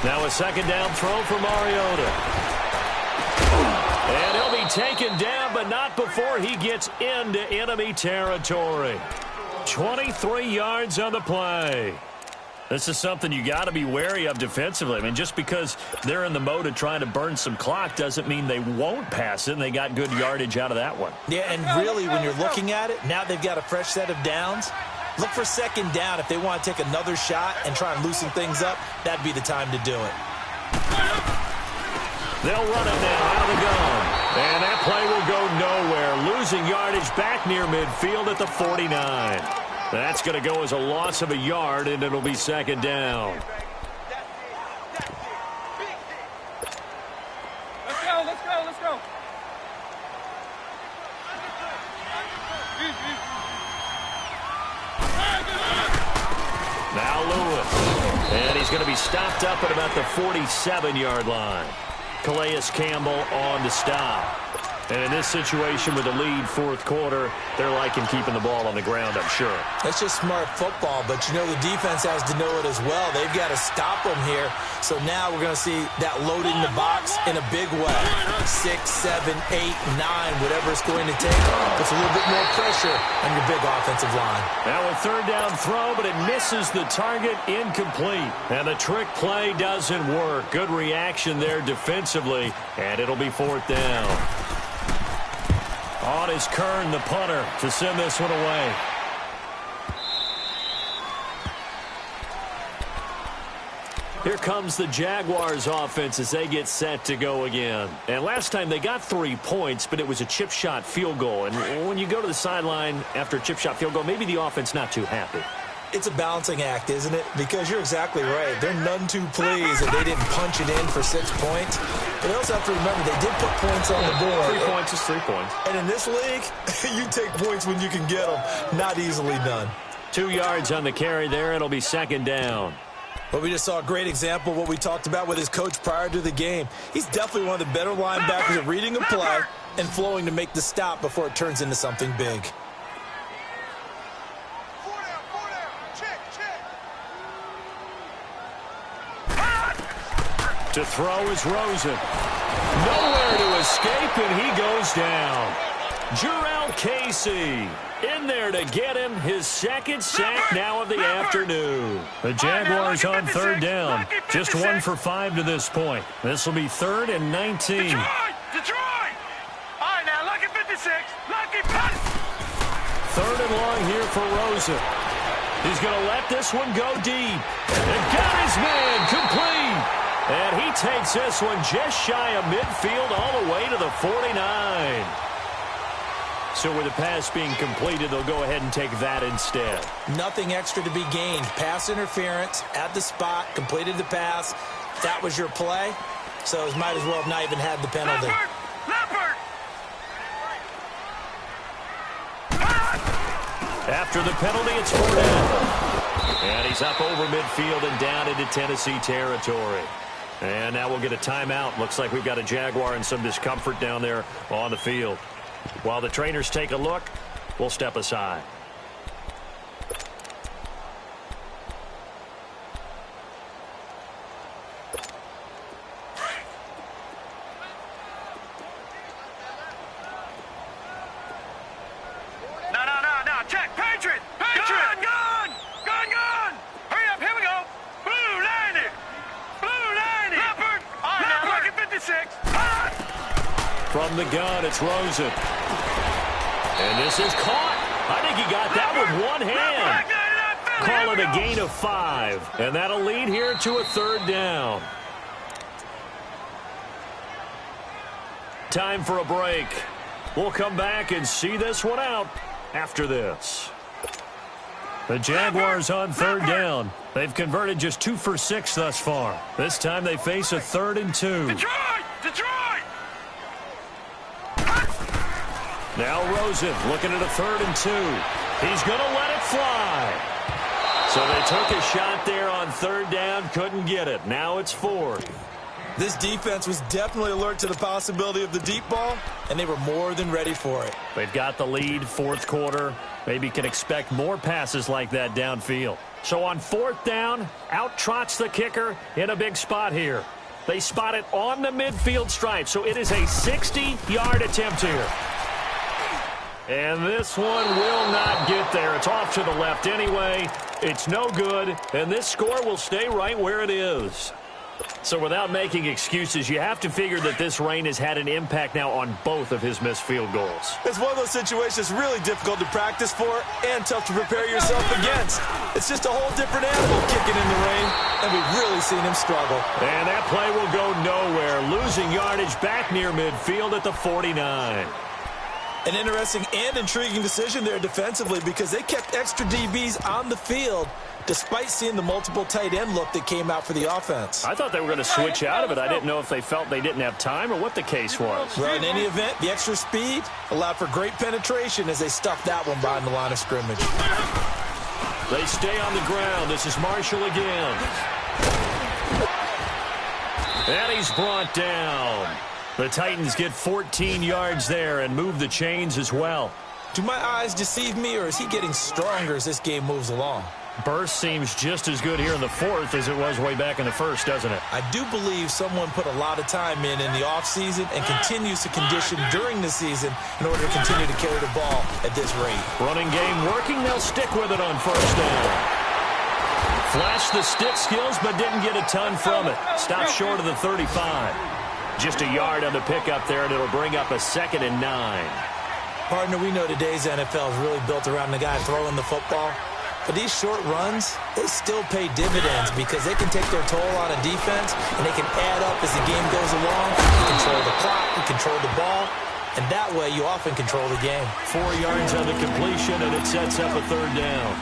Now a 2nd down throw for Mariota. And he'll be taken down, but not before he gets into enemy territory. 23 yards on the play. This is something you got to be wary of defensively. I mean, just because they're in the mode of trying to burn some clock doesn't mean they won't pass it, and they got good yardage out of that one. Yeah, and really, when you're looking at it, now they've got a fresh set of downs. Look for second down. If they want to take another shot and try and loosen things up, that'd be the time to do it. They'll run it now out of the gun. And that play will go nowhere. Losing yardage back near midfield at the 49. That's going to go as a loss of a yard, and it'll be second down. Let's go, let's go, let's go. Now Lewis. And he's going to be stopped up at about the 47-yard line. Calais Campbell on the stop. And in this situation with the lead fourth quarter, they're liking keeping the ball on the ground, I'm sure. That's just smart football, but you know the defense has to know it as well. They've got to stop them here. So now we're going to see that loading the box in a big way. 6, 7, 8, 9, whatever it's going to take. Puts a little bit more pressure on your big offensive line. Now a third down throw, but it misses the target, incomplete. And the trick play doesn't work. Good reaction there defensively, and it'll be fourth down. On is Kern, the punter, to send this one away. Here comes the Jaguars offense as they get set to go again. And last time they got 3 points, but it was a chip shot field goal. And when you go to the sideline after a chip shot field goal, maybe the offense not too happy. It's a balancing act, isn't it? Because you're exactly right. They're none too pleased that they didn't punch it in for 6 points. But they also have to remember they did put points on the board. 3 points is 3 points. And in this league, you take points when you can get them. Not easily done. 2 yards on the carry there. It'll be second down. But we just saw a great example of what we talked about with his coach prior to the game. He's definitely one of the better linebackers at reading a play and flowing to make the stop before it turns into something big. To throw is Rosen. Nowhere to escape, and he goes down. Jarrell Casey in there to get him his second sack now of the afternoon. The Jaguars on third down. Just 1 for 5 to this point. This will be 3rd and 19. Detroit! All right, now, lucky 56. Lucky 50. 3rd and long here for Rosen. He's going to let this one go deep. And got his man complete. And he takes this one just shy of midfield all the way to the 49. So with the pass being completed, they'll go ahead and take that instead. Nothing extra to be gained. Pass interference at the spot, completed the pass. That was your play. So he might as well have not even had the penalty. Leopard! After the penalty, it's 4 down. And he's up over midfield and down into Tennessee territory. And now we'll get a timeout. Looks like we've got a Jaguar in some discomfort down there on the field. While the trainers take a look, we'll step aside. No, check. Patriot! Gun! Hurry up, here we go. Blue landing! Leopard! All right, now, lucky 56. From the gun, it's Rosen. And this is caught. I think he got that with one hand. Call it a gain of 5. And that'll lead here to a 3rd down. Time for a break. We'll come back and see this one out after this. The Jaguars on 3rd down. They've converted just 2 for 6 thus far. This time they face a 3rd and 2. Detroit! Now Rosen looking at a 3rd and 2. He's going to let it fly. So they took a shot there on 3rd down, couldn't get it. Now it's 4th. This defense was definitely alert to the possibility of the deep ball, and they were more than ready for it. They've got the lead, 4th quarter. Maybe can expect more passes like that downfield. So on 4th down, out trots the kicker in a big spot here. They spot it on the midfield stripe, so it is a 60-yard attempt here. And this one will not get there. It's off to the left anyway. It's no good, and this score will stay right where it is. So without making excuses, you have to figure that this rain has had an impact now on both of his missed field goals. It's one of those situations really difficult to practice for and tough to prepare yourself against. It's just a whole different animal kicking in the rain, and we've really seen him struggle. And that play will go nowhere, losing yardage back near midfield at the 49. An interesting and intriguing decision there defensively because they kept extra DBs on the field despite seeing the multiple tight end look that came out for the offense. I thought they were going to switch out of it. I didn't know if they felt they didn't have time or what the case was. Well, in any event, the extra speed allowed for great penetration as they stuffed that one behind the line of scrimmage. They stay on the ground. This is Marshall again. And he's brought down. The Titans get 14 yards there and move the chains as well. Do my eyes deceive me, or is he getting stronger as this game moves along? Burst seems just as good here in the fourth as it was way back in the first, doesn't it? I do believe someone put a lot of time in the offseason and continues to condition during the season in order to continue to carry the ball at this rate. Running game working. They'll stick with it on first down. Flashed the stick skills, but didn't get a ton from it. Stopped short of the 35. Just a yard on the pickup there, and it'll bring up a 2nd and 9. Partner, we know today's NFL is really built around the guy throwing the football. But these short runs, they still pay dividends because they can take their toll on a defense, and they can add up as the game goes along. You control the clock, you control the ball, and that way you often control the game. 4 yards on the completion, and it sets up a 3rd down.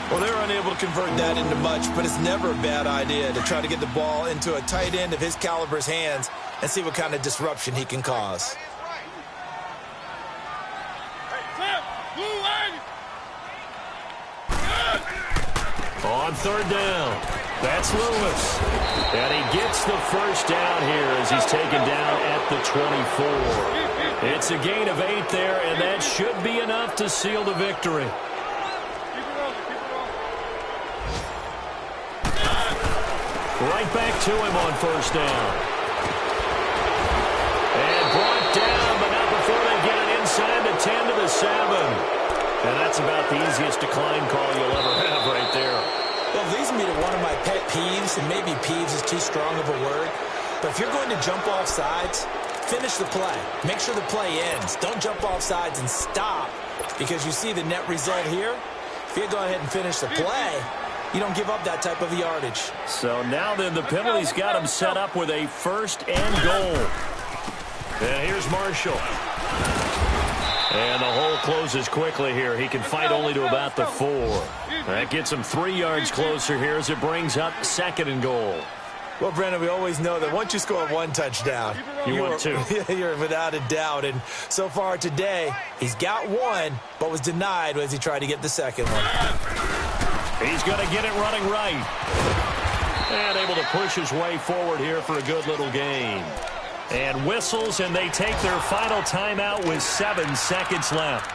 Well, they're unable to convert that into much, but it's never a bad idea to try to get the ball into a tight end of his caliber's hands and see what kind of disruption he can cause. On 3rd down, that's Lewis. And he gets the first down here as he's taken down at the 24. It's a gain of 8 there, and that should be enough to seal the victory. Right back to him on first down. And brought down, but not before they get it inside the 10 to the 7. And that's about the easiest decline call you'll ever have right there. Well, it leads me to one of my pet peeves, and maybe peeves is too strong of a word. But if you're going to jump off sides, finish the play. Make sure the play ends. Don't jump off sides and stop because you see the net result here. If you go ahead and finish the play, you don't give up that type of yardage. So now then the penalty's got him set up with a 1st and goal. And here's Marshall. And the hole closes quickly here. He can fight only to about the 4. That gets him 3 yards closer here as it brings up 2nd and goal. Well, Brendan, we always know that once you score 1 touchdown, you want 2. You're without a doubt. And so far today, he's got 1, but was denied as he tried to get the 2nd one. He's going to get it running right. And able to push his way forward here for a good little gain. And whistles, and they take their final timeout with 7 seconds left.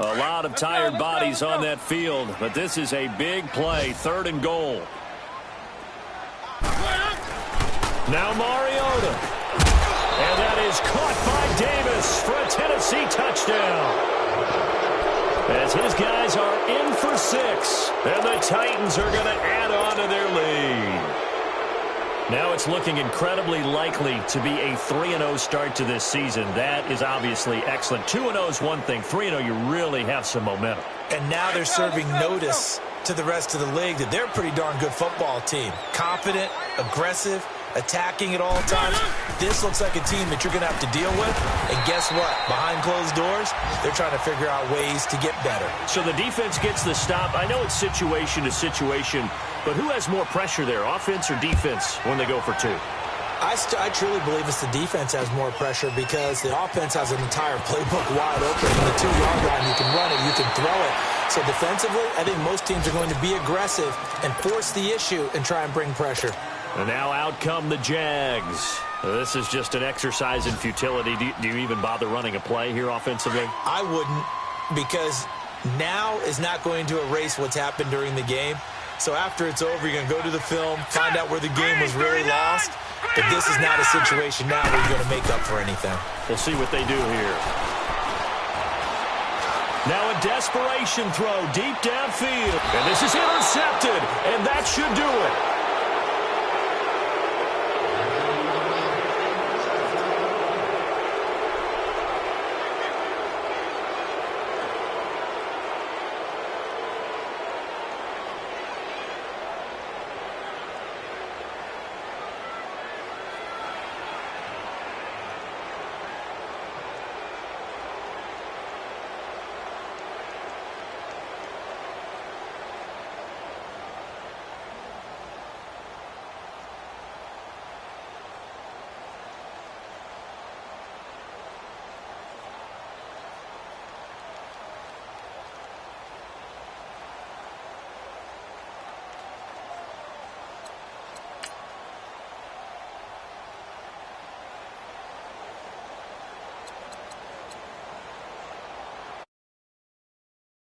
A lot of tired bodies on that field, but this is a big play, 3rd and goal. Now Mariota. And that is caught by Davis for a Tennessee touchdown. As his guys are in for 6, and the Titans are going to add on to their lead. Now it's looking incredibly likely to be a 3-0 start to this season. That is obviously excellent. 2-0 is one thing. 3-0, you really have some momentum. And now they're serving notice to the rest of the league that they're a pretty darn good football team. Confident, aggressive, attacking at all times. This looks like a team that you're going to have to deal with. And guess what? Behind closed doors, they're trying to figure out ways to get better. So the defense gets the stop. I know it's situation to situation, but who has more pressure there, offense or defense, when they go for 2? I truly believe it's the defense has more pressure because the offense has an entire playbook wide open. On the 2-yard line, you can run it, you can throw it. So defensively, I think most teams are going to be aggressive and force the issue and try and bring pressure. And now out come the Jags. This is just an exercise in futility. Do you even bother running a play here offensively? I wouldn't. because now is not going to erase what's happened during the game. So after it's over, you're going to go to the film, find out where the game was really lost. But this is not a situation now where you're going to make up for anything. We'll see what they do here. Now a desperation throw deep downfield. And this is intercepted, and that should do it.